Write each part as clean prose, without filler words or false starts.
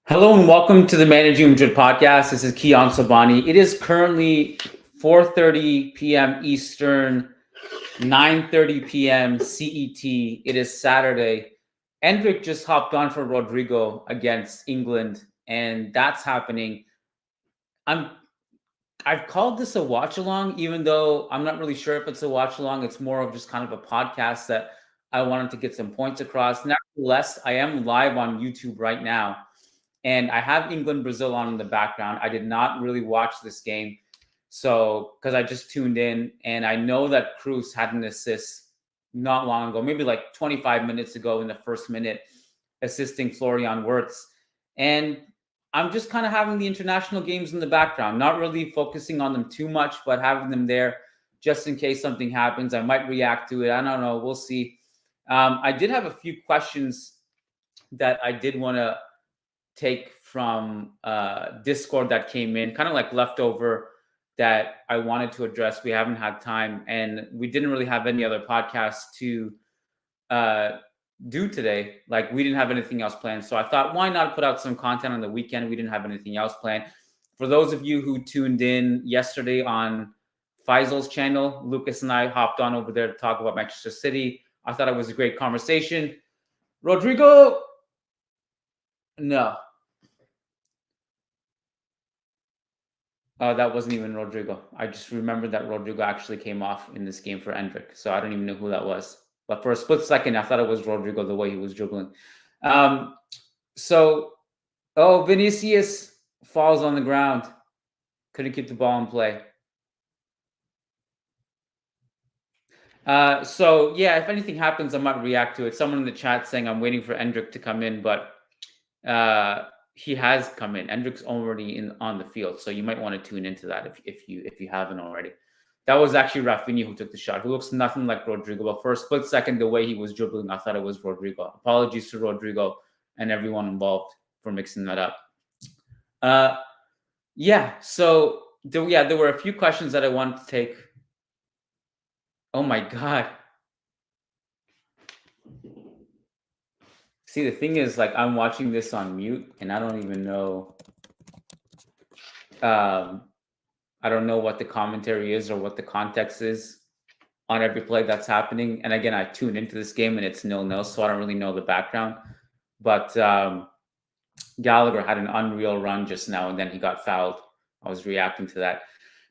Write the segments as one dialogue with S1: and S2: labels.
S1: Hello and welcome to the Managing Madrid podcast. This is Kian Sobani. It is currently 4:30 p.m. Eastern, 9:30 p.m. CET. It is Saturday. Endrick just hopped on for Rodrygo against England, and that's happening. I'm I've called this a watch along, even though I'm not really sure if it's a watch along. It's more of just kind of a podcast that I wanted to get some points across. Nevertheless, I am live on YouTube right now, and I have England Brazil on in the background. I did not really watch this game, so because I just tuned in, and I know that Cruz had an assist not long ago, maybe like 25 minutes ago in the first minute, assisting Florian Wirtz, and I'm just kind of having the international games in the background, not really focusing on them too much, but having them there just in case something happens. I might react to it. I don't know. We'll see. I did have a few questions that I did want to take from Discord that came in, kind of like leftover that I wanted to address. We haven't had time, and we didn't really have any other podcasts to uh, do today. Like we didn't have anything else planned, so I thought, why not put out some content on the weekend? We didn't have anything else planned. For those of you who tuned in yesterday on Faisal's channel, Lucas and I hopped on over there to talk about Manchester City. I thought it was a great conversation. Rodrigo, no. That wasn't even Rodrigo. I just remembered that Rodrigo actually came off in this game for Endrick, so I don't even know who that was. But for a split second, I thought it was Rodrigo the way he was dribbling. Um, so, Vinicius falls on the ground. Couldn't keep the ball in play. So yeah, if anything happens, I might react to it. Someone in the chat saying I'm waiting for Endrick to come in, but he has come in. Endrick's already on the field, so you might want to tune into that if you haven't already. That was actually Rafinha who took the shot, who looks nothing like Rodrigo. But for a split second, the way he was dribbling, I thought it was Rodrigo. Apologies to Rodrigo and everyone involved for mixing that up. Yeah. So there were a few questions that I wanted to take. Oh my god. See, the thing is, like, I'm watching this on mute, and I don't even know. I don't know what the commentary is or what the context is on every play that's happening. And again, I tuned into this game and it's 0-0, so I don't really know the background. But Gallagher had an unreal run just now, and then he got fouled. I was reacting to that.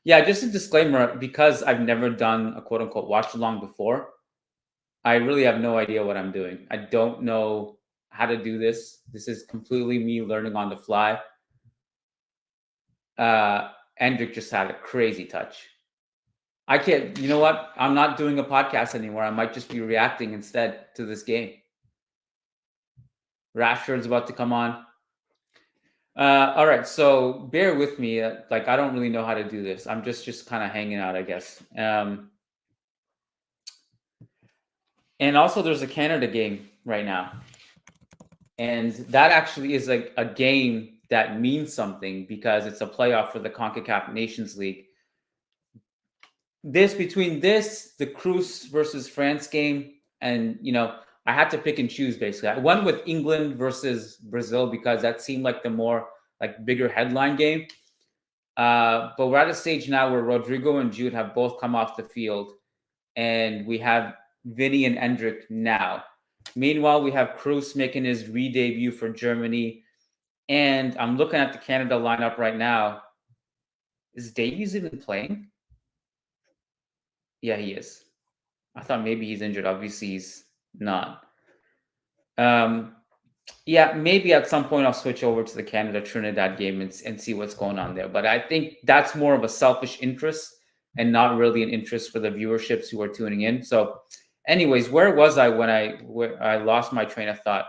S1: Yeah, just a disclaimer, because I've never done a quote unquote watch along before, I really have no idea what I'm doing. I don't know how to do this. This is completely me learning on the fly. Endrick just had a crazy touch. I can't, you know what? I'm not doing a podcast anymore. I might just be reacting instead to this game. Rashford's about to come on. All right, so bear with me. Like, I don't really know how to do this. I'm just kind of hanging out, I guess. And also, there's a Canada game right now, and that actually is like a game that means something because it's a playoff for the CONCACAF Nations League. The Cruz versus France game, and I had to pick and choose. Basically, I went with England versus Brazil because that seemed like the more like bigger headline game. But we're at a stage now where Rodrigo and Jude have both come off the field, and we have Vinny and Endrick now. Meanwhile, we have Cruz making his re-debut for Germany, and I'm looking at the Canada lineup right now. Is Davies even playing? Yeah, he is. I thought maybe he's injured. Obviously, he's not. Yeah, maybe at some point I'll switch over to the Canada Trinidad game and see what's going on there. But I think that's more of a selfish interest and not really an interest for the viewerships who are tuning in. So, anyways, where was I when I lost my train of thought?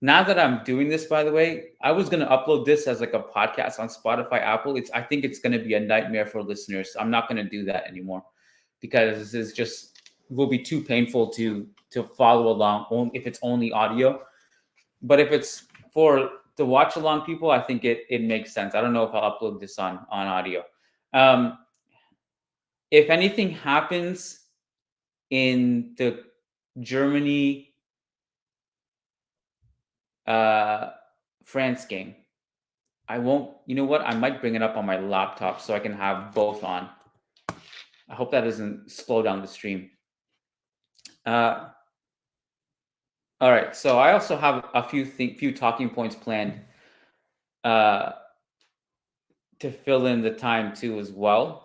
S1: Now that I'm doing this, by the way, I was going to upload this as like a podcast on Spotify, Apple. I think it's going to be a nightmare for listeners. I'm not going to do that anymore because this is just will be too painful to follow along if it's only audio. But if it's for to watch along people, I think it makes sense. I don't know if I'll upload this on audio. If anything happens in the Germany France game. I won't. You know what? I might bring it up on my laptop so I can have both on. I hope that doesn't slow down the stream. Uh, all right. So I also have a few talking points planned uh, to fill in the time too as well.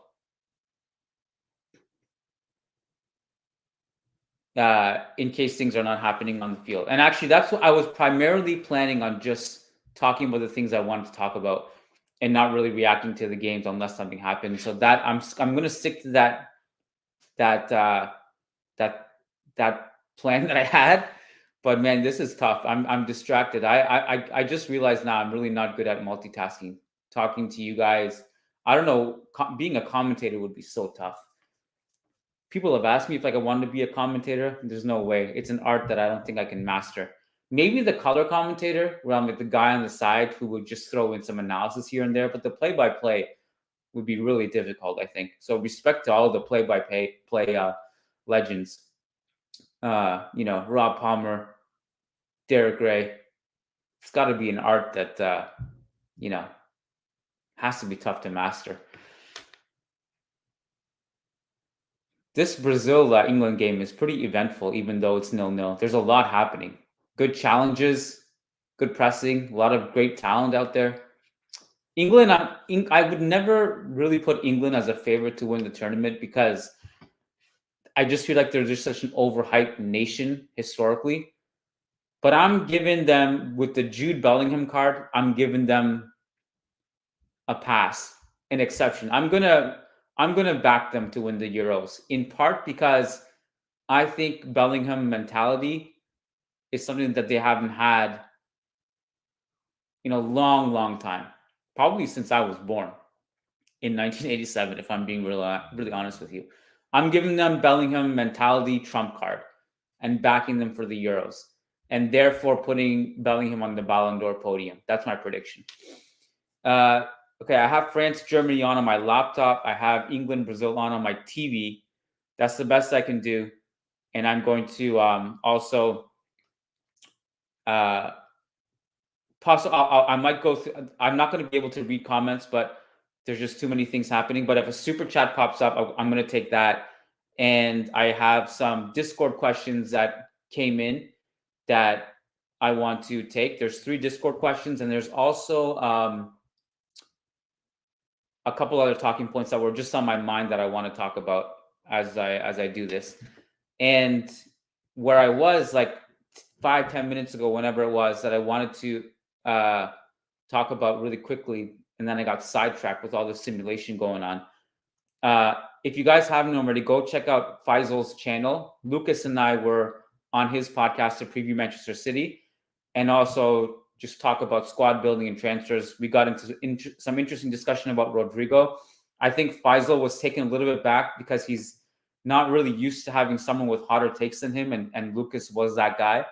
S1: In case things are not happening on the field. And actually, that's what I was primarily planning on, just talking about the things I wanted to talk about and not really reacting to the games unless something happens. So that I'm going to stick to that that that plan that I had. But man, this is tough. I'm distracted. I just realized now I'm really not good at multitasking. Talking to you guys, I don't know. Being a commentator would be so tough. People have asked me if like I wanted to be a commentator. There's no way. It's an art that I don't think I can master. Maybe the color commentator, where I'm like the guy on the side who would just throw in some analysis here and there. But the play-by-play would be really difficult, I think. So respect to all the play-by-play legends. Rob Palmer, Derek Ray. It's got to be an art that has to be tough to master. This Brazil England game is pretty eventful, even though it's 0-0. There's a lot happening. Good challenges, good pressing, a lot of great talent out there. England, I would never really put England as a favorite to win the tournament because I just feel like they're just such an overhyped nation historically. But I'm giving them, with the Jude Bellingham card, I'm giving them a pass, an exception. I'm gonna back them to win the Euros, in part because I think Bellingham mentality is something that they haven't had in a long, long time. Probably since I was born in 1987, if I'm being really honest with you. I'm giving them Bellingham mentality trump card and backing them for the Euros, and therefore putting Bellingham on the Ballon d'Or podium. That's my prediction. Okay, I have France, Germany on my laptop. I have England, Brazil on my TV. That's the best I can do. And I'm going to also I might go through. I'm not going to be able to read comments, but there's just too many things happening. But if a super chat pops up, I'm going to take that. And I have some Discord questions that came in that I want to take. There's 3 Discord questions, and there's also a couple other talking points that were just on my mind that I want to talk about as I do this. And where I was like 5-10 minutes ago, whenever it was, that I wanted to talk about really quickly, and then I got sidetracked with all the simulation going on. If you guys haven't already, go check out Faisal's channel. Lucas and I were on his podcast to preview Manchester City and also just talk about squad building and transfers. We got into some interesting discussion about Rodrygo. I think Faisal was taken a little bit back because he's not really used to having someone with hotter takes than him, and Lucas was that guy.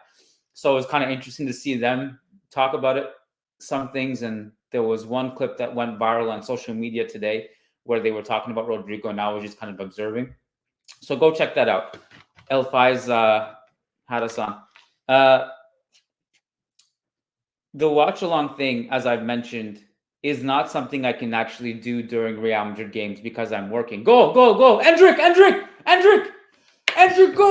S1: So it was kind of interesting to see them talk about it, some things. And there was one clip that went viral on social media today where they were talking about Rodrigo, and I was just kind of observing. So go check that out. El Faiz had us on. The watch along thing, as I've mentioned, is not something I can actually do during Real Madrid games because I'm working. Go, go, go. Endrick, Endrick, Endrick, Endrick, go!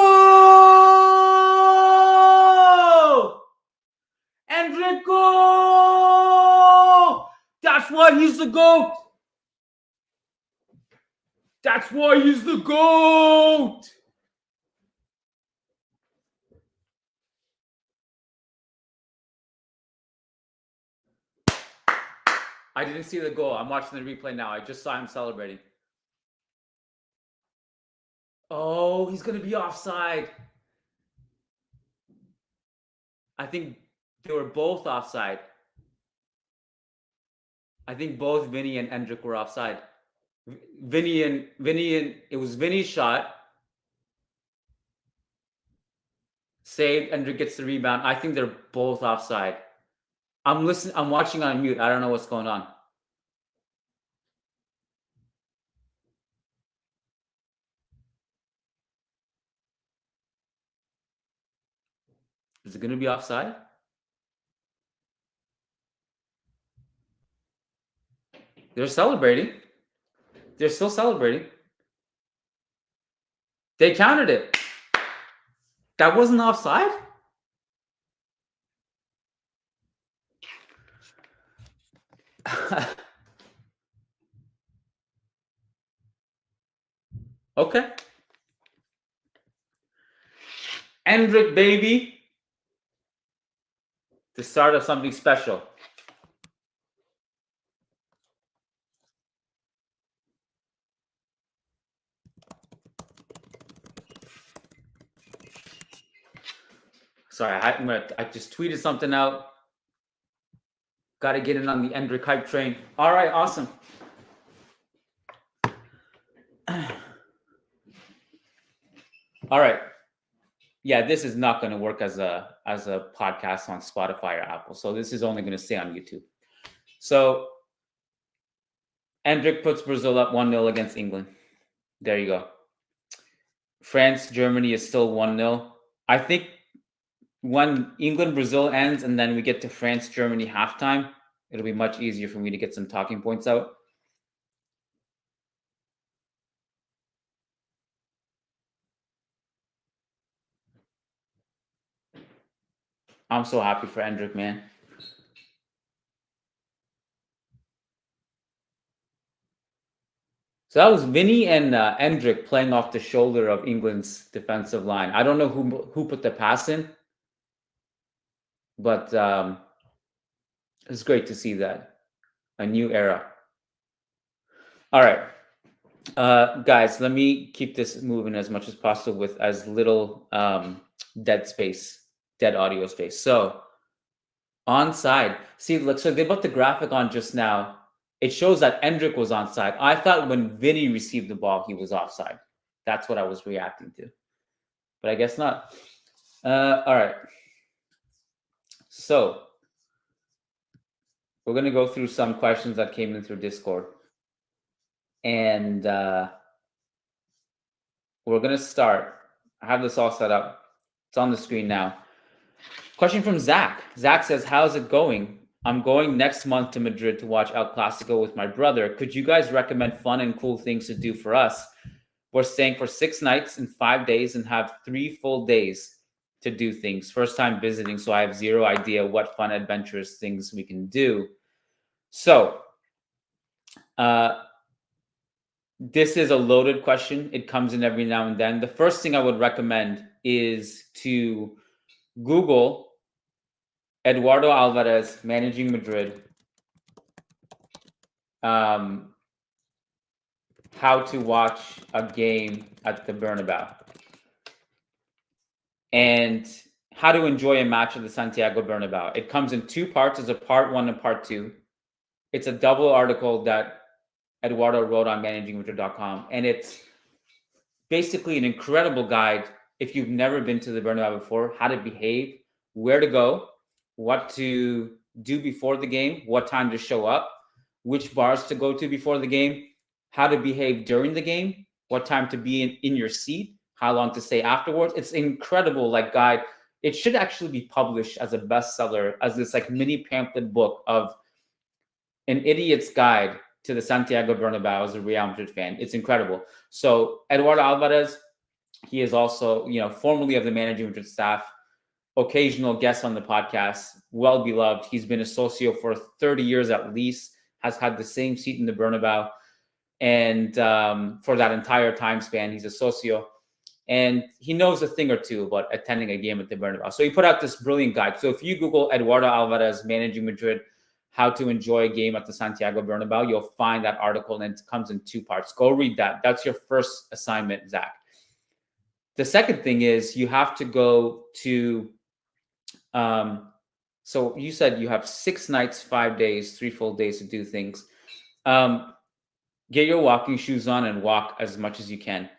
S1: Endrick, go! That's why he's the GOAT! That's why he's the GOAT! I didn't see the goal. I'm watching the replay now. I just saw him celebrating. Oh, he's going to be offside. I think they were both offside. I think both Vinny and Endrick were offside. Vinny and it was Vinny's shot. Saved. Endrick gets the rebound. I think they're both offside. I'm listening. I'm watching on mute. I don't know what's going on. Is it going to be offside? They're celebrating. They're still celebrating. They counted it. That wasn't offside? Okay. Endrick, baby. The start of something special. Sorry, I just tweeted something out. Got to get in on the Endrick hype train. All right, awesome. All right. Yeah, this is not going to work as a podcast on Spotify or Apple. So this is only going to stay on YouTube. So Endrick puts Brazil up 1-0 against England. There you go. France, Germany is still 1-0. I think when England, Brazil ends and then we get to France, Germany halftime, it'll be much easier for me to get some talking points out. I'm so happy for Endrick, man. So that was Vinny and Endrick playing off the shoulder of England's defensive line. I don't know who put the pass in, but it's great to see that. A new era. All right. Guys, let me keep this moving as much as possible with as little dead audio space. So onside. See, look, so they put the graphic on just now. It shows that Endrick was onside. I thought when Vinny received the ball, he was offside. That's what I was reacting to. But I guess not. All right. So we're going to go through some questions that came in through Discord. And we're going to start. I have this all set up. It's on the screen now. Question from Zach. Zach says, how's it going? I'm going next month to Madrid to watch El Clasico with my brother. Could you guys recommend fun and cool things to do for us? We're staying for 6 nights and 5 days and have 3 full days to do things. First time visiting, so I have zero idea what fun, adventurous things we can do. So, this is a loaded question. It comes in every now and then. The first thing I would recommend is to Google Eduardo Alvarez managing Madrid. How to watch a game at the Bernabeu. And how to enjoy a match at the Santiago Bernabeu. It comes in 2 parts. There's a part 1 and part 2. It's a double article that Eduardo wrote on managingmadrid.com. And it's basically an incredible guide if you've never been to the Bernabeu before, how to behave, where to go, what to do before the game, what time to show up, which bars to go to before the game, how to behave during the game, what time to be in your seat, how long to stay afterwards. It's incredible, like, guide. It should actually be published as a bestseller, as this like mini pamphlet book of an idiot's guide to the Santiago Bernabeu as a Real Madrid fan. It's incredible. So Eduardo Alvarez, he is also, formerly of the managing Madrid staff, occasional guest on the podcast, well beloved. He's been a socio for 30 years at least, has had the same seat in the Bernabeu. And for that entire time span, he's a socio. And he knows a thing or two about attending a game at the Bernabeu. So he put out this brilliant guide. So if you Google Eduardo Alvarez managing Madrid, how to enjoy a game at the Santiago Bernabeu, you'll find that article, and it comes in 2 parts. Go read that. That's your first assignment, Zach. The second thing is you have to go to, so you said you have 6 nights, 5 days, 3 full days to do things. Get your walking shoes on and walk as much as you can.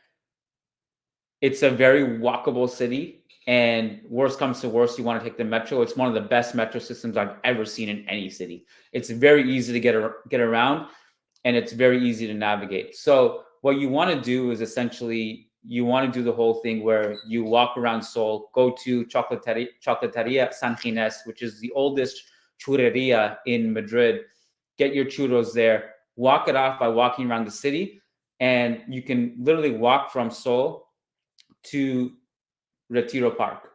S1: It's a very walkable city. And worst comes to worst, you want to take the metro. It's one of the best metro systems I've ever seen in any city. It's very easy to get around, and it's very easy to navigate. So what you want to do is essentially you want to do the whole thing where you walk around Seoul, go to Chocolateria San Ginés, which is the oldest churreria in Madrid. Get your churros there. walk it off by walking around the city, and you can literally walk from Seoul to Retiro Park.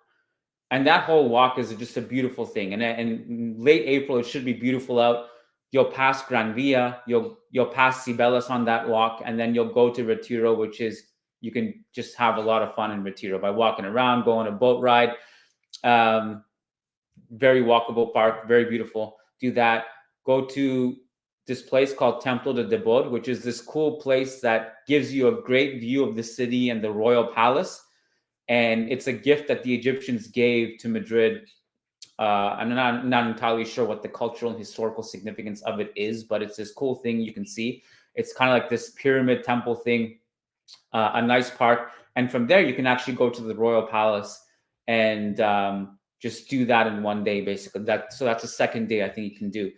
S1: And that whole walk is just a beautiful thing. And in late April, it should be beautiful out. You'll pass Gran Via, you'll pass Cibeles on that walk, and then you'll go to Retiro, which is, you can just have a lot of fun in Retiro by walking around, go on a boat ride. Very walkable park, very beautiful. Do that. Go to this place called Templo de Debod, which is this cool place that gives you a great view of the city and the royal palace. And it's a gift that the Egyptians gave to Madrid. I'm not entirely sure what the cultural and historical significance of it is, but it's this cool thing you can see. It's kind of like this pyramid temple thing, a nice park. And from there, you can actually go to the royal palace and just do that in one day, basically. So that's a second day I think you can do.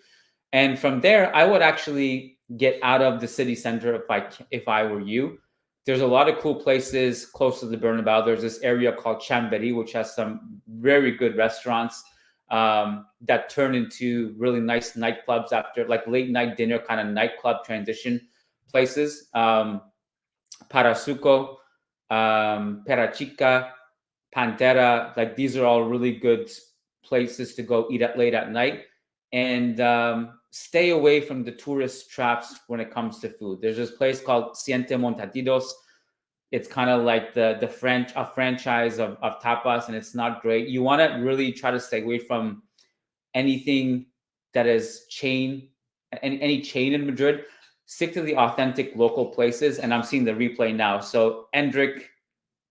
S1: And from there, I would actually get out of the city center if I were you. There's a lot of cool places close to the Bernabeu. There's this area called Chamberí, which has some very good restaurants that turn into really nice nightclubs after, like, late night dinner kind of nightclub transition places. Parasuco, Perachica, Pantera, like, these are all really good places to go eat at late at night. And stay away from the tourist traps when it comes to food. There's this place called Siente Montaditos. It's kind of like a franchise of tapas, and it's not great. You want to really try to stay away from anything that is any chain in Madrid. Stick to the authentic local places. And I'm seeing the replay now. So Endrick,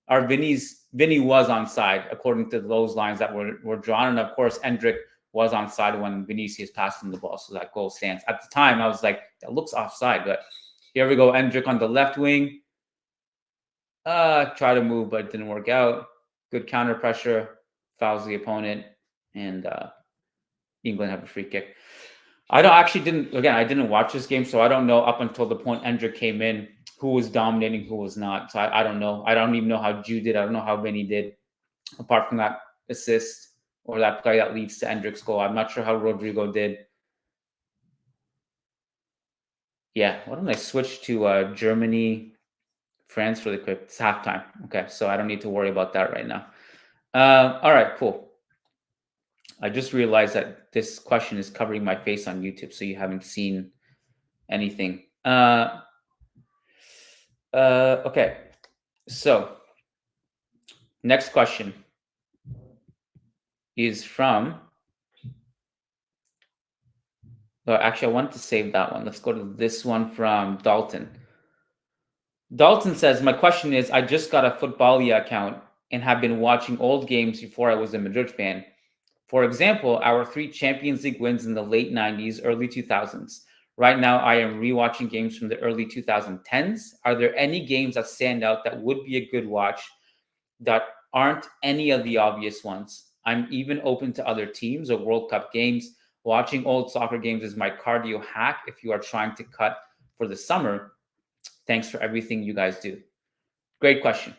S1: Vinny was onside according to those lines that were drawn. And of course, Endrick was onside when Vinicius passed him the ball. So that goal stands. At the time, I was like, that looks offside. But here we go. Endrick on the left wing. Try to move, but it didn't work out. Good counter pressure. Fouls the opponent. And England have a free kick. I didn't watch this game, so I don't know up until the point Endrick came in who was dominating, who was not. So I don't know. I don't even know how Jude did. I don't know how Vinny did, apart from that assist or that play that leads to Endrick's goal. I'm not sure how Rodrigo did. Yeah, why don't I switch to Germany, France really quick? It's halftime. Okay, so I don't need to worry about that right now. All right, cool. I just realized that this question is covering my face on YouTube, so you haven't seen anything. Okay, so next question is from. Actually, I wanted to save that one. Let's go to this one from Dalton. Dalton says, my question is, I just got a Footballia account and have been watching old games before I was a Madrid fan. For example, our 3 Champions League wins in the late 90s, early 2000s. Right now, I am rewatching games from the early 2010s. Are there any games that stand out that would be a good watch that aren't any of the obvious ones? I'm even open to other teams or World Cup games. Watching old soccer games is my cardio hack if you are trying to cut for the summer. Thanks for everything you guys do. Great question.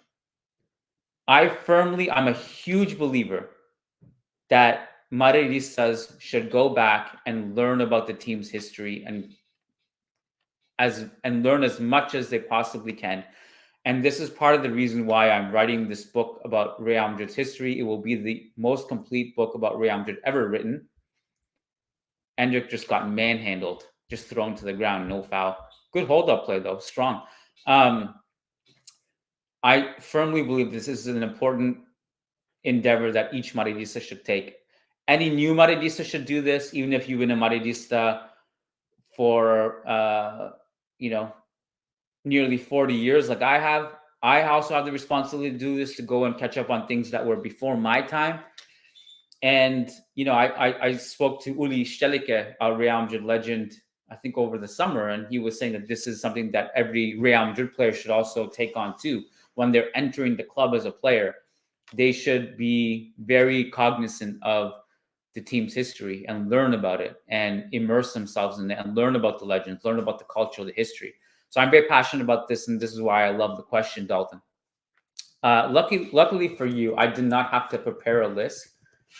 S1: I'm a huge believer that Madridistas should go back and learn about the team's history and learn as much as they possibly can. And this is part of the reason why I'm writing this book about Real Madrid's history. It will be the most complete book about Real Madrid ever written. Endrick just got manhandled, just thrown to the ground, no foul. Good hold-up play, though, strong. I firmly believe this is an important endeavor that each Madridista should take. Any new Madridista should do this, even if you've been a Madridista for, nearly 40 years like I have. I also have the responsibility to do this, to go and catch up on things that were before my time. And, I spoke to Uli Stelicke, a Real Madrid legend, I think over the summer, and he was saying that this is something that every Real Madrid player should also take on too. When they're entering the club as a player, they should be very cognizant of the team's history and learn about it and immerse themselves in it and learn about the legends, learn about the culture, the history. So I'm very passionate about this, and this is why I love the question, Dalton. Luckily for you, I did not have to prepare a list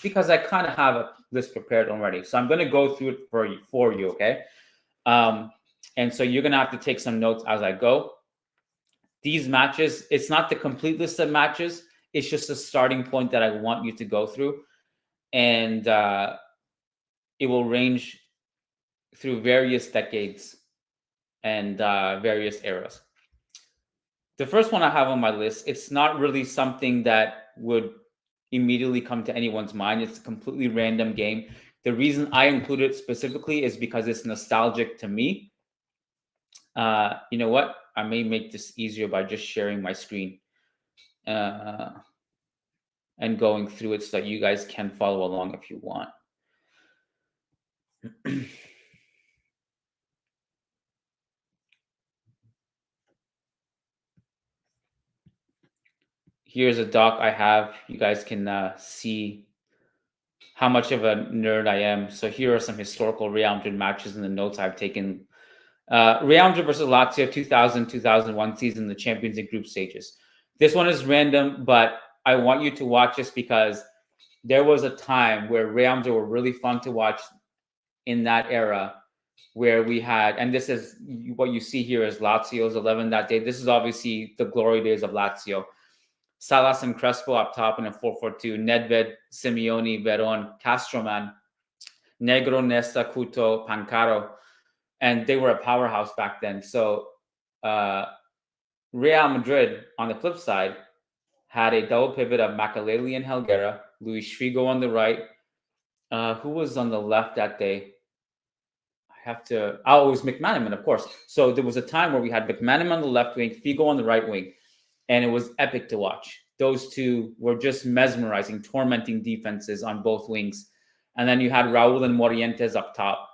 S1: because I kind of have a list prepared already. So I'm going to go through it for you, okay? And so you're going to have to take some notes as I go. These matches, it's not the complete list of matches. It's just a starting point that I want you to go through. And it will range through various decades and various eras. The first one I have on my list, it's not really something that would immediately come to anyone's mind. It's a completely random game. The reason I include it specifically is because it's nostalgic to me. You know what? I may make this easier by just sharing my screen and going through it so that you guys can follow along if you want. Here's a doc I have. You guys can see how much of a nerd I am. So here are some historical Real Madrid matches and the notes I've taken. Real Madrid versus Lazio 2000-2001 season, the Champions League group stages. This one is random, but I want you to watch this because there was a time where Real Madrid were really fun to watch in that era where we had, and this is what you see here is Lazio's 11 that day. This is obviously the glory days of Lazio. Salas and Crespo up top in a 4-4-2. Nedved, Simeone, Veron, Castroman, Negro, Nesta, Couto, Pancaro. And they were a powerhouse back then. So Real Madrid, on the flip side, had a double pivot of Makaleli and Helguera, Luis Figo on the right. Who was on the left that day? It was McManaman, of course. So there was a time where we had McManaman on the left wing, Figo on the right wing, and it was epic to watch. Those two were just mesmerizing, tormenting defenses on both wings. And then you had Raul and Morientes up top.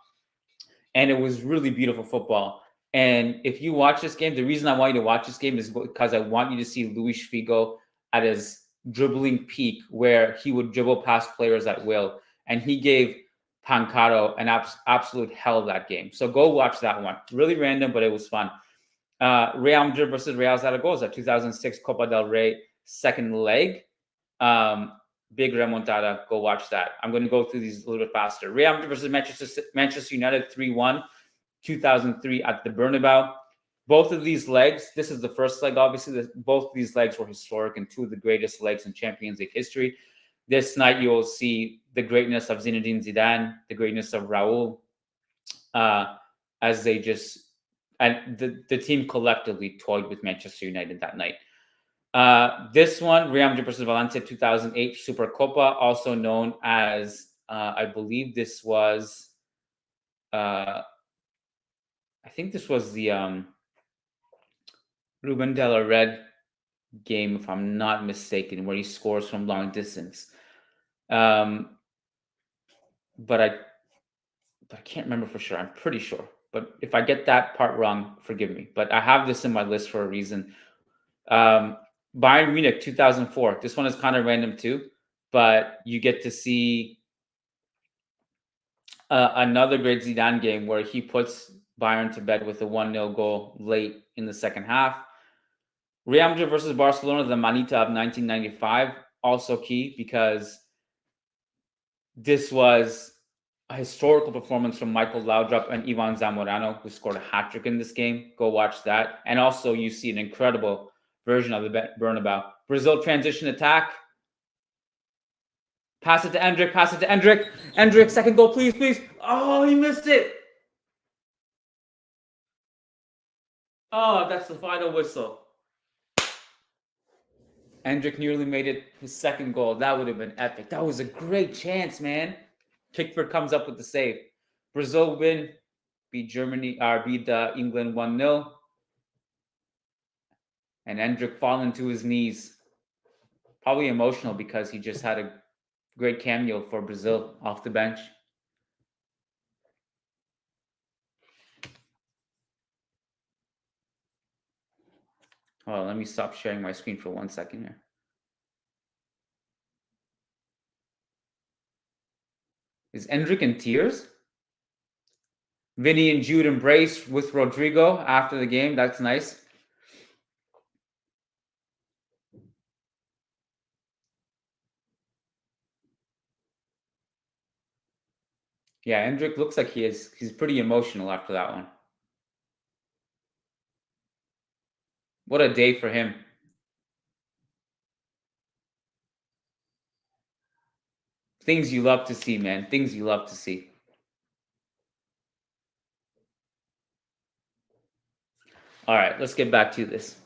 S1: And it was really beautiful football. And if you watch this game, the reason I want you to watch this game is because I want you to see Luis Figo at his dribbling peak where he would dribble past players at will. And he gave Pancaro an absolute hell that game. So go watch that one. Really random, but it was fun. Real Madrid versus Real Zaragoza, 2006 Copa del Rey second leg. Big remontada. Go watch that. I'm going to go through these a little bit faster. Real Madrid versus Manchester United 3-1, 2003 at the Bernabeu. Both of these legs, this is the first leg, obviously. Both of these legs were historic and two of the greatest legs in Champions League history. This night, you will see the greatness of Zinedine Zidane, the greatness of Raul, as they just, and the team collectively toyed with Manchester United that night. This one, Real Madrid versus Valencia 2008 Supercopa, also known as, I believe this was, I think this was the Ruben de la Red game, if I'm not mistaken, where he scores from long distance. But I can't remember for sure. I'm pretty sure. But if I get that part wrong, forgive me. But I have this in my list for a reason. Bayern Munich 2004. This one is kind of random too, but you get to see another great Zidane game where he puts Bayern to bed with a 1-0 goal late in the second half. Real Madrid versus Barcelona, the Manita of 1995, also key because this was a historical performance from Michael Laudrup and Ivan Zamorano, who scored a hat-trick in this game. Go watch that. And also you see an incredible version of the Bernabeu. Brazil transition attack. Pass it to Endrick. Endrick, second goal, please, please. Oh, he missed it. Oh, that's the final whistle. Endrick nearly made it his second goal. That would have been epic. That was a great chance, man. Pickford comes up with the save. Brazil win. Beat England 1-0. And Endrick falling to his knees. Probably emotional because he just had a great cameo for Brazil off the bench. Oh, let me stop sharing my screen for 1 second here. Is Endrick in tears? Vinny and Jude embrace with Rodrigo after the game. That's nice. Yeah, Endrick looks like he's pretty emotional after that one. What a day for him. Things you love to see, man. Things you love to see. All right, let's get back to this.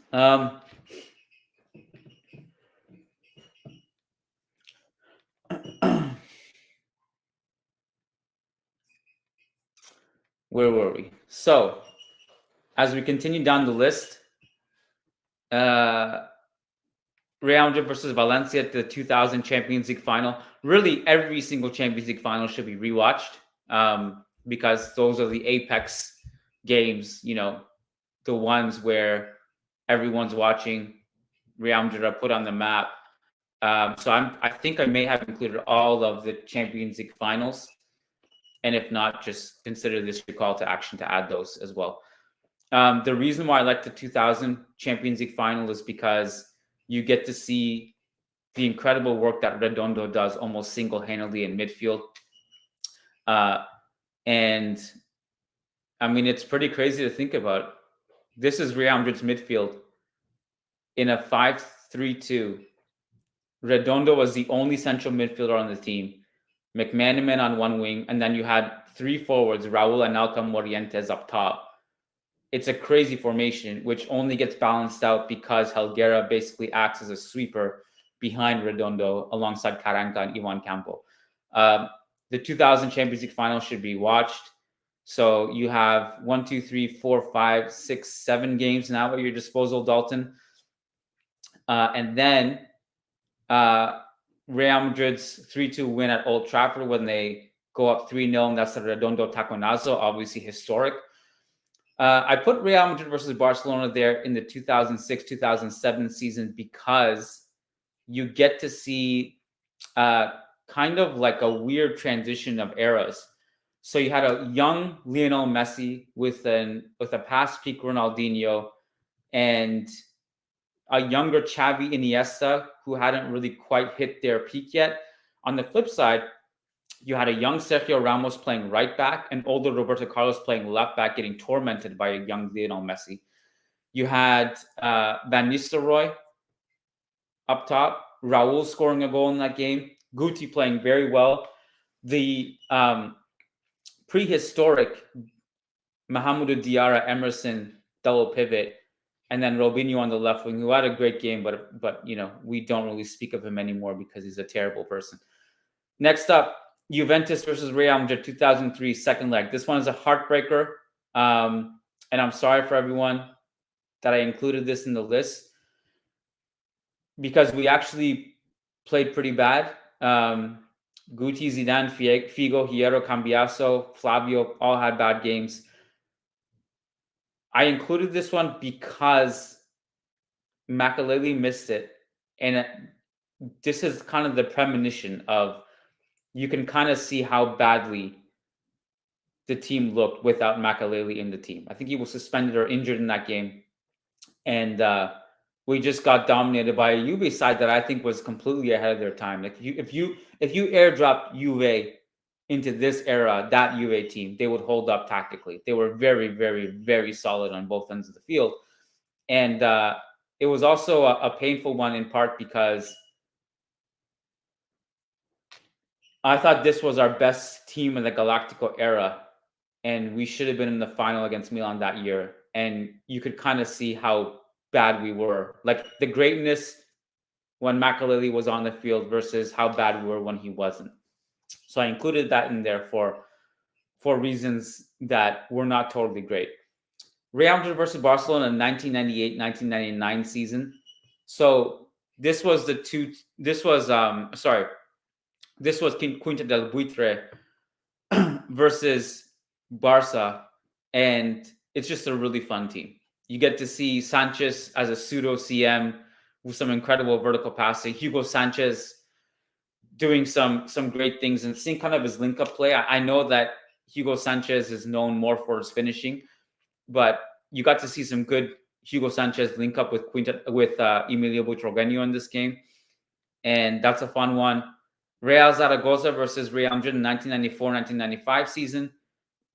S1: Where were we? So, as we continue down the list, Real Madrid versus Valencia at the 2000 Champions League final. Really, every single Champions League final should be rewatched because those are the apex games, the ones where everyone's watching. Real Madrid are put on the map. So I think I may have included all of the Champions League finals. And if not, just consider this your call to action to add those as well. The reason why I like the 2000 Champions League final is because you get to see the incredible work that Redondo does almost single-handedly in midfield. And I mean, it's pretty crazy to think about. This is Real Madrid's midfield in a 5-3-2. Redondo was the only central midfielder on the team. McManaman on one wing, and then you had three forwards, Raul and Alcam Morientes up top. It's a crazy formation, which only gets balanced out because Helguera basically acts as a sweeper behind Redondo alongside Caranca and Ivan Campo. The 2000 Champions League final should be watched. So you have 1, 2, 3, 4, 5, 6, 7 games now at your disposal, Dalton. And then Real Madrid's 3-2 win at Old Trafford when they go up 3-0, and that's the Redondo Taconazo, obviously historic. I put Real Madrid versus Barcelona there in the 2006-2007 season because you get to see kind of like a weird transition of eras. So you had a young Lionel Messi with a past peak Ronaldinho and a younger Xavi Iniesta who hadn't really quite hit their peak yet. On the flip side, you had a young Sergio Ramos playing right back and older Roberto Carlos playing left back, getting tormented by a young Lionel Messi. You had Van Nistelrooy up top, Raul scoring a goal in that game, Guti playing very well. The prehistoric Mahamadou Diarra Emerson double pivot, and then Robinho on the left wing, who had a great game, but we don't really speak of him anymore because he's a terrible person. Next up, Juventus versus Real Madrid 2003 second leg. This one is a heartbreaker, and I'm sorry for everyone that I included this in the list because we actually played pretty bad. Guti, Zidane, Figo, Hierro, Cambiaso, Flavio all had bad games. I included this one because Makelele missed it, and this is kind of the premonition of you can kind of see how badly the team looked without Makelele in the team. I think he was suspended or injured in that game, and we just got dominated by a Juve side that I think was completely ahead of their time. Like if you airdropped Juve into this era, that Juve team, they would hold up tactically. They were very, very, very solid on both ends of the field. And it was also a painful one in part because I thought this was our best team in the Galactico era. And we should have been in the final against Milan that year. And you could kind of see how bad we were. Like the greatness when Makelele was on the field versus how bad we were when he wasn't. So I included that in there for reasons that were not totally great. Real Madrid versus Barcelona in 1998-1999 season. So this was Quinta del Buitre versus Barca, and it's just a really fun team. You get to see Sanchez as a pseudo CM with some incredible vertical passing. Hugo Sanchez doing some great things and seeing kind of his link-up play. I know that Hugo Sanchez is known more for his finishing, but you got to see some good Hugo Sanchez link up with Emilio Butragueño in this game, and that's a fun one. Real Zaragoza versus Real Madrid in 1994-1995 season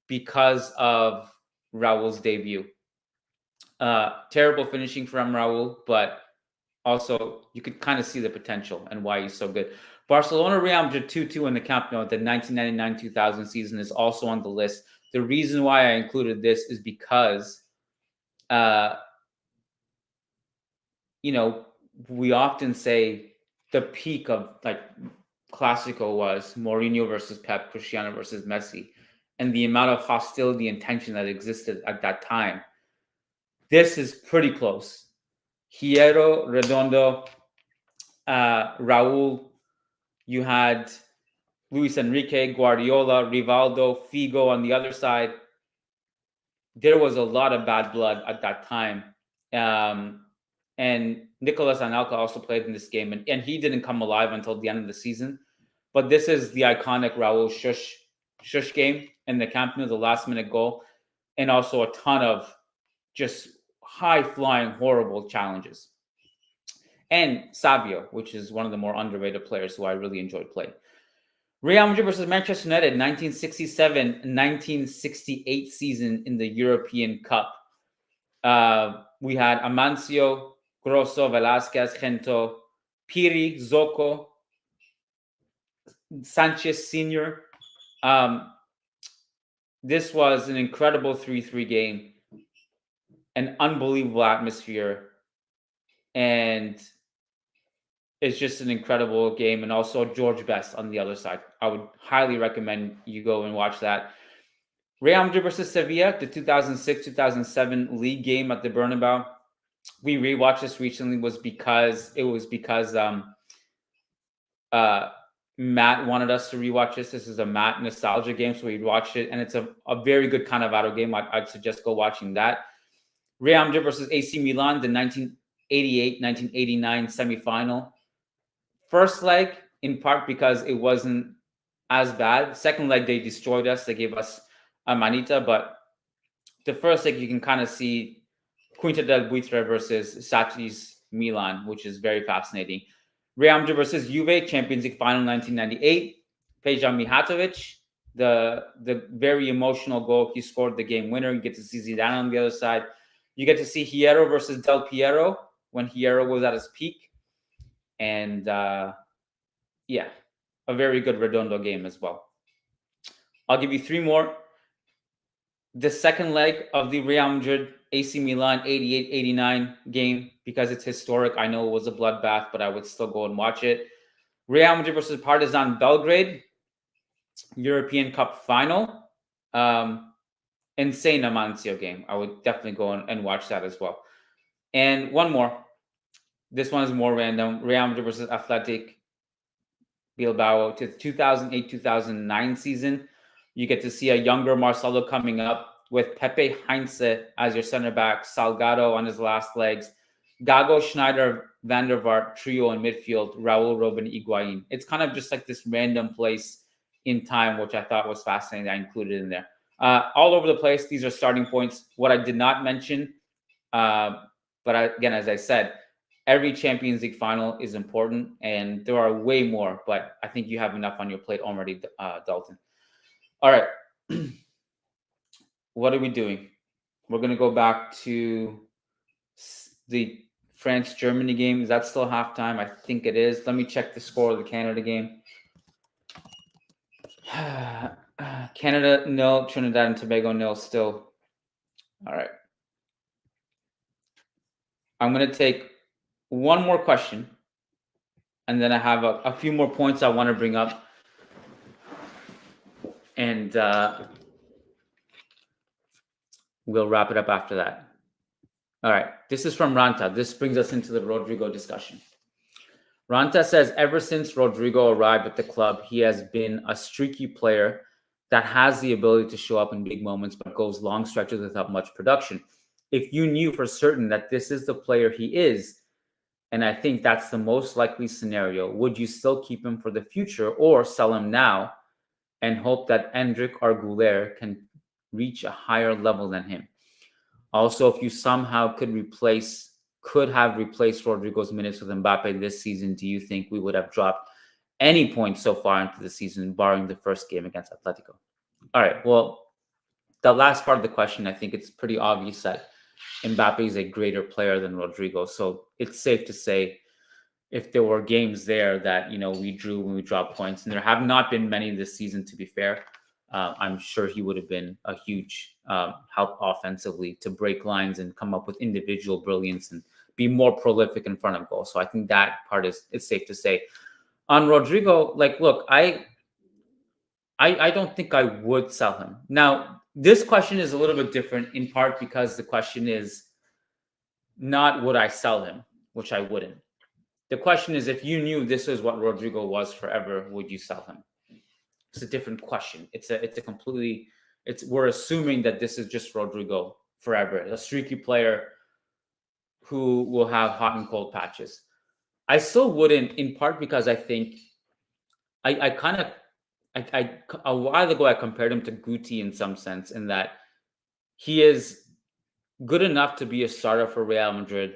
S1: because of Raul's debut. Terrible finishing from Raul, but also you could kind of see the potential and why he's so good. Barcelona Real Madrid 2-2 in the Camp Nou, the 1999-2000 season, is also on the list. The reason why I included this is because, uh, we often say the peak of like Clasico was Mourinho versus Pep, Cristiano versus Messi, and the amount of hostility and tension that existed at that time. This is pretty close. Hierro, Redondo, Raul. You had Luis Enrique, Guardiola, Rivaldo, Figo on the other side. There was a lot of bad blood at that time. And Nicolas Anelka also played in this game, and he didn't come alive until the end of the season. But this is the iconic Raul shush game in the Camp Nou, the last minute goal, and also a ton of just high flying, horrible challenges. And Savio, which is one of the more underrated players who I really enjoyed playing. Real Madrid versus Manchester United, 1967-1968 season in the European Cup. We had Amancio, Grosso, Velázquez, Gento, Piri, Zoco, Sanchez Sr. This was an incredible 3-3 game, an unbelievable atmosphere, and it's just an incredible game. And also George Best on the other side. I would highly recommend you go and watch that. Real Madrid versus Sevilla, the 2006-2007 league game at the Bernabeu. We rewatched this recently because Matt wanted us to rewatch this. This is a Matt nostalgia game, so we watched it, and it's a very good Cannavaro game. I'd suggest go watching that. Real Madrid versus AC Milan, the 1988-1989 semifinal. First leg, in part because it wasn't as bad. Second leg, they destroyed us. They gave us a manita, but the first leg, you can kind of see Quinta del Buitre versus Sacchi's Milan, which is very fascinating. Real Madrid versus Juve, Champions League final 1998. Peja Mihatovic, the very emotional goal. He scored the game winner. You get to see Zidane on the other side. You get to see Hierro versus Del Piero when Hierro was at his peak. And a very good Redondo game as well. I'll give you three more. The second leg of the Real Madrid AC Milan 88-89 game, because it's historic. I know it was a bloodbath, but I would still go and watch it. Real Madrid versus Partizan Belgrade, European Cup final. Insane Amancio game. I would definitely go and watch that as well. And one more. This one is more random. Real Madrid versus Athletic Bilbao to the 2008-2009 season. You get to see a younger Marcelo coming up with Pepe Heinze as your center back, Salgado on his last legs, Gago, Schneider, Van der Vaart trio in midfield, Raul, Robin, Higuain. It's kind of just like this random place in time, which I thought was fascinating that I included in there. All over the place, these are starting points. What I did not mention, again, as I said, every Champions League final is important, and there are way more, but I think you have enough on your plate already, Dalton. All right. What are we doing? We're going to go back to the France-Germany game. Is that still halftime? I think it is. Let me check the score of the Canada game. Canada, no. Trinidad and Tobago, no. Still. All right. I'm going to take one more question, and then I have a few more points I want to bring up. And we'll wrap it up after that. All right. This is from Ranta. This brings us into the Rodrygo discussion. Ranta says, ever since Rodrygo arrived at the club, he has been a streaky player that has the ability to show up in big moments, but goes long stretches without much production. If you knew for certain that this is the player he is, and I think that's the most likely scenario, would you still keep him for the future or sell him now and hope that Endrick or Goulet can reach a higher level than him? Also, if you somehow could have replaced Rodrigo's minutes with Mbappe this season, do you think we would have dropped any points so far into the season, barring the first game against Atletico? All right. Well, the last part of the question, I think it's pretty obvious that Mbappe is a greater player than Rodrigo. So it's safe to say if there were games there that, we drew when we dropped points, and there have not been many this season, to be fair, I'm sure he would have been a huge help offensively to break lines and come up with individual brilliance and be more prolific in front of goal. So I think that part it's safe to say. On Rodrigo, look, I don't think I would sell him. Now, this question is a little bit different in part because the question is not would I sell him, which I wouldn't. The question is, if you knew this is what Rodrigo was forever, would you sell him? It's a different question. We're assuming that this is just Rodrigo forever, a streaky player who will have hot and cold patches. I still wouldn't, in part because I think a while ago I compared him to Guti in some sense, in that he is good enough to be a starter for Real Madrid,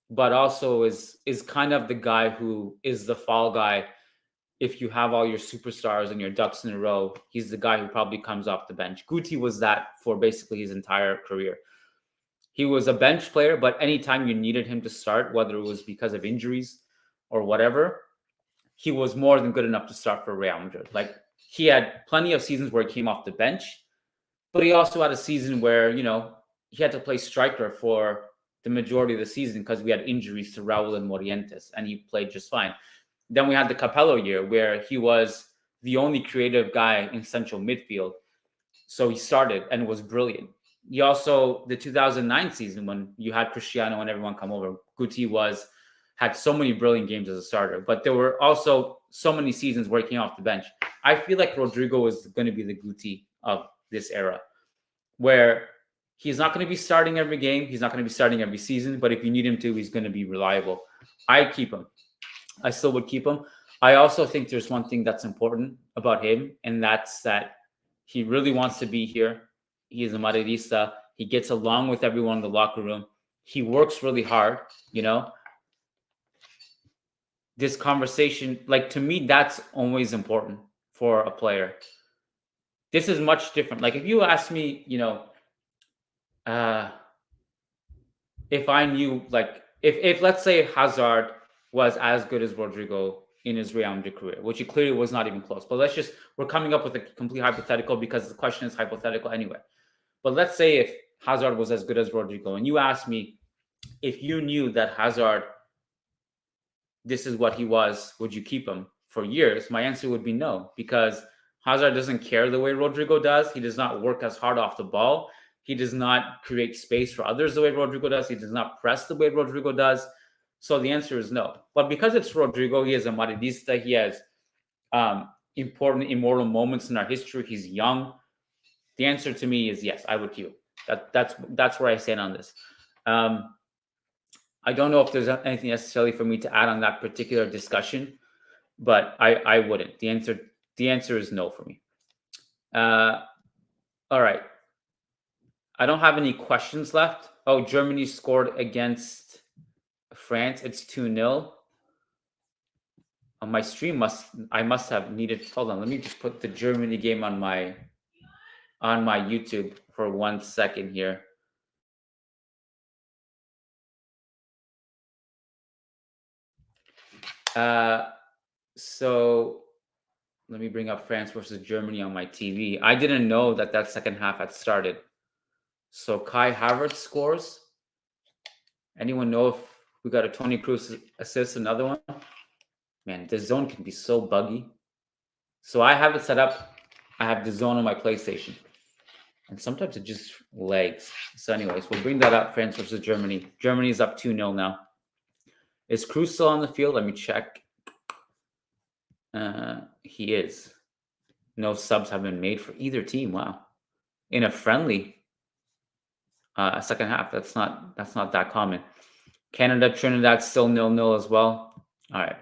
S1: but also is kind of the guy who is the fall guy. If you have all your superstars and your ducks in a row, he's the guy who probably comes off the bench. Guti was that for basically his entire career. He was a bench player, but anytime you needed him to start, whether it was because of injuries or whatever, he was more than good enough to start for Real Madrid. He had plenty of seasons where he came off the bench, but he also had a season where, he had to play striker for the majority of the season because we had injuries to Raul and Morientes, and he played just fine. Then we had the Capello year where he was the only creative guy in central midfield. So he started and was brilliant. He also, the 2009 season when you had Cristiano and everyone come over, Guti had so many brilliant games as a starter, but there were also so many seasons where he came off the bench. I feel like Rodrigo is going to be the Guti of this era, where he's not going to be starting every game. He's not going to be starting every season, but if you need him to, he's going to be reliable. I keep him. I still would keep him. I also think there's one thing that's important about him, and that's that he really wants to be here. He is a Madridista. He gets along with everyone in the locker room. He works really hard, This conversation, to me, that's always important for a player. This is much different. If you ask me, if I knew, if let's say Hazard was as good as Rodrigo in his Real Madrid career, which he clearly was not even close. But we're coming up with a complete hypothetical because the question is hypothetical anyway. But let's say if Hazard was as good as Rodrigo, and you asked me if you knew that Hazard, this is what he was, would you keep him for years? My answer would be no, because Hazard doesn't care the way Rodrigo does. He does not work as hard off the ball. He does not create space for others the way Rodrigo does. He does not press the way Rodrigo does. So the answer is no. But because it's Rodrigo, he is a Madridista. He has important immortal moments in our history. He's young. The answer to me is yes, I would keep him. That's where I stand on this. I don't know if there's anything necessarily for me to add on that particular discussion, but I wouldn't. The answer is no for me. All right. I don't have any questions left. Oh, Germany scored against France. It's 2-0. On my stream I must have needed. Hold on, let me just put the Germany game on my YouTube for 1 second here. So let me bring up France versus Germany on my TV. I didn't know that second half had started. So Kai Havertz scores. Anyone know if we got a Toni Kroos assist, another one? Man, the zone can be so buggy. So I have it set up. I have the zone on my PlayStation. And sometimes it just lags. So anyways, we'll bring that up. France versus Germany. Germany is up 2-0 now. Is Kroos still on the field? Let me check. He is. No subs have been made for either team. Wow. In a friendly second half. That's not that common. Canada, Trinidad still 0-0 as well. All right.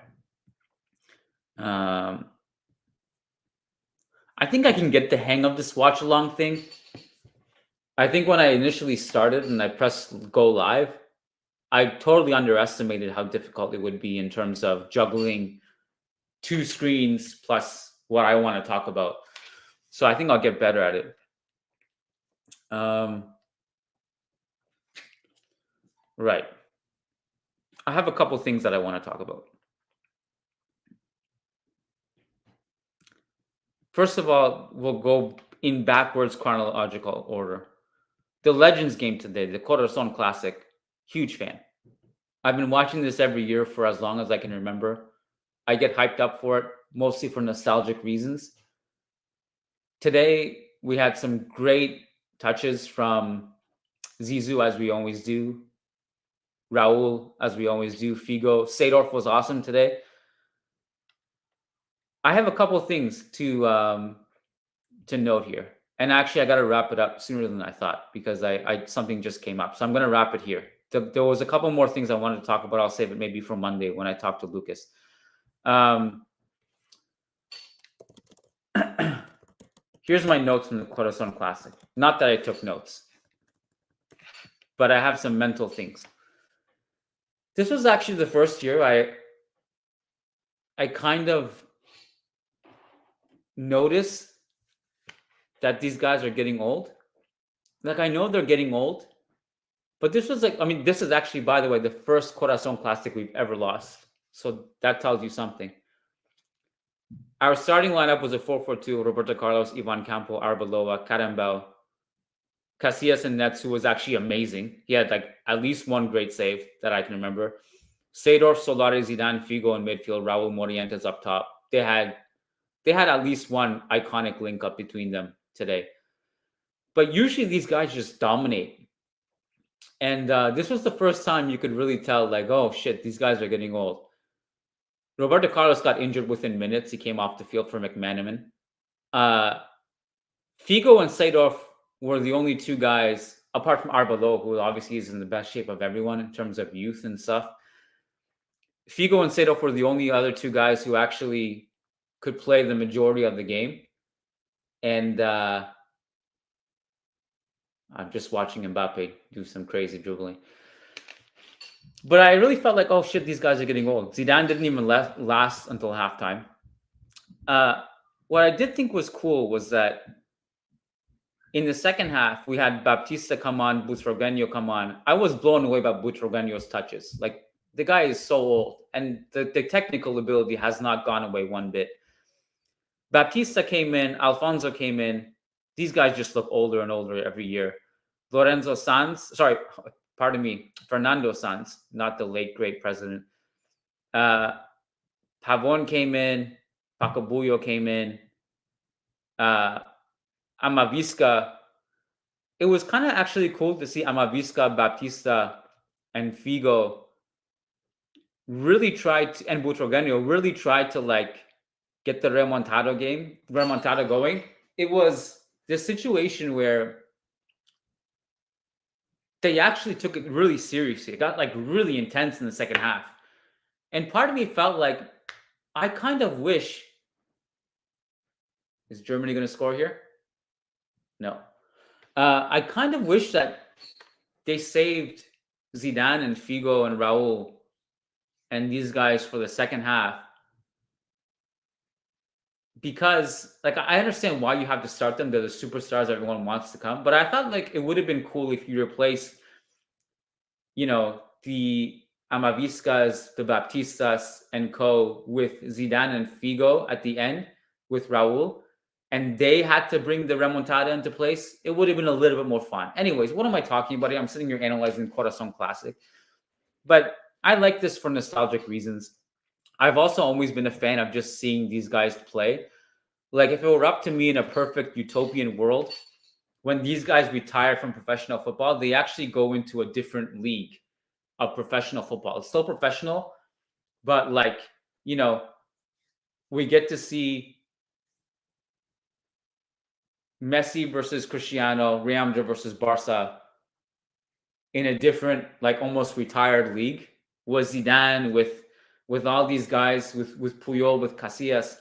S1: I think I can get the hang of this watch along thing. I think when I initially started and I pressed go live, I totally underestimated how difficult it would be in terms of juggling 2 screens plus what I want to talk about. So I think I'll get better at it. Right. I have a couple things that I want to talk about. First of all, we'll go in backwards chronological order. The Legends game today, the Corazon Classic, huge fan. I've been watching this every year for as long as I can remember. I get hyped up for it, mostly for nostalgic reasons. Today, we had some great touches from Zizou, as we always do. Raul, as we always do. Figo. Seedorf was awesome today. I have a couple things to note here. And actually, I got to wrap it up sooner than I thought because I something just came up. So I'm going to wrap it here. There was a couple more things I wanted to talk about. I'll save it maybe for Monday when I talk to Lucas. Here's my notes from the Corazon Classic. Not that I took notes, but I have some mental things. This was actually the first year I kind of noticed that these guys are getting old. Like, I know they're getting old, but this was like, I mean, this is actually, by the way, the first Corazon Classic we've ever lost. So that tells you something. Our starting lineup was a 4-4-2, Roberto Carlos, Ivan Campo, Arbeloa, Carambel, Casillas and Nets, who was actually amazing. He had like at least one great save that I can remember. Seedorf, Solari, Zidane, Figo in midfield, Raul Morientes up top. They had at least one iconic link up between them today. But usually these guys just dominate. And this was the first time you could really tell, like, oh shit, these guys are getting old. Roberto Carlos got injured within minutes. He came off the field for McManaman. Figo and Seedorf were the only two guys, apart from Arbeloa, who obviously is in the best shape of everyone in terms of youth and stuff. Figo and Seedorf were the only other two guys who actually could play the majority of the game. And I'm just watching Mbappe do some crazy dribbling. But I really felt like, oh shit, these guys are getting old. Zidane didn't even last until halftime. What I did think was cool was that in the second half, we had Baptista come on, Butragueño come on. I was blown away by Butragueño's touches. Like, the guy is so old, and the technical ability has not gone away one bit. Baptista came in, Alfonso came in. These guys just look older and older every year. Fernando Sanz, not the late great president. Pavon came in, Pacabuyo came in, Amavisca. It was kind of actually cool to see Amavisca, Baptista, and Figo really tried to, and Butragueño really tried to like get the remontada going. It was this situation where they actually took it really seriously. It got like really intense in the second half. And part of me felt like I kind of wish. Is Germany going to score here? No. I kind of wish that they saved Zidane and Figo and Raul and these guys for the second half. Because, like, I understand why you have to start them. They're the superstars everyone wants to come. But I thought, like, it would have been cool if you replace, the Amaviscas, the Baptistas, and co with Zidane and Figo at the end with Raul. And they had to bring the remontada into place. It would have been a little bit more fun. Anyways, what am I talking about here? I'm sitting here analyzing Corazon Classic. But I like this for nostalgic reasons. I've also always been a fan of just seeing these guys play. Like, if it were up to me in a perfect utopian world, when these guys retire from professional football, they actually go into a different league of professional football. It's still professional, but like, we get to see Messi versus Cristiano, Real Madrid versus Barca in a different, like, almost retired league. Was Zidane with all these guys, with Puyol, with Casillas.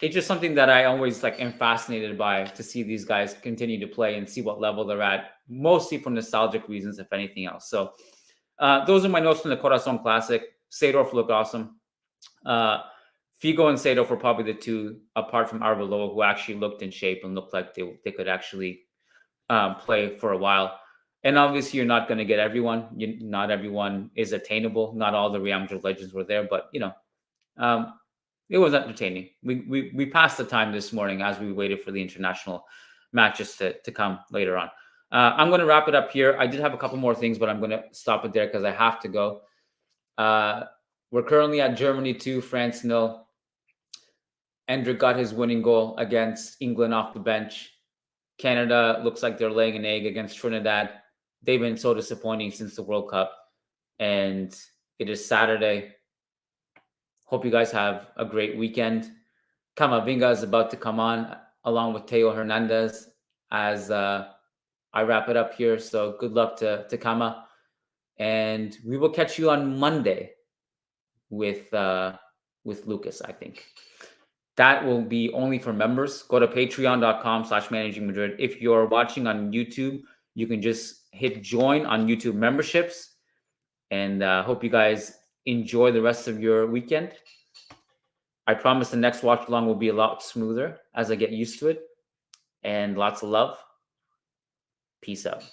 S1: It's just something that I always like am fascinated by, to see these guys continue to play and see what level they're at, mostly for nostalgic reasons, if anything else. So those are my notes from the Corazon Classic. Seedorf looked awesome. Figo and Seedorf were probably the two, apart from Arbeloa, who actually looked in shape and looked like they could actually play for a while. And obviously, you're not going to get everyone. Not everyone is attainable. Not all the Real Madrid legends were there, but it was entertaining. We passed the time this morning as we waited for the international matches to come later on. I'm going to wrap it up here. I did have a couple more things, but I'm going to stop it there because I have to go. We're currently at Germany 2, France 0. Endrick got his winning goal against England off the bench. Canada looks like they're laying an egg against Trinidad. They've been so disappointing since the World Cup. And it is Saturday. Hope you guys have a great weekend. Camavinga is about to come on along with Teo Hernandez as I wrap it up here. So good luck to Kama. And we will catch you on Monday with Lucas, I think. That will be only for members. Go to patreon.com/managingmadrid. If you're watching on YouTube, you can just hit join on YouTube memberships. And hope you guys enjoy the rest of your weekend. I promise the next watch along will be a lot smoother as I get used to it. And lots of love. Peace out.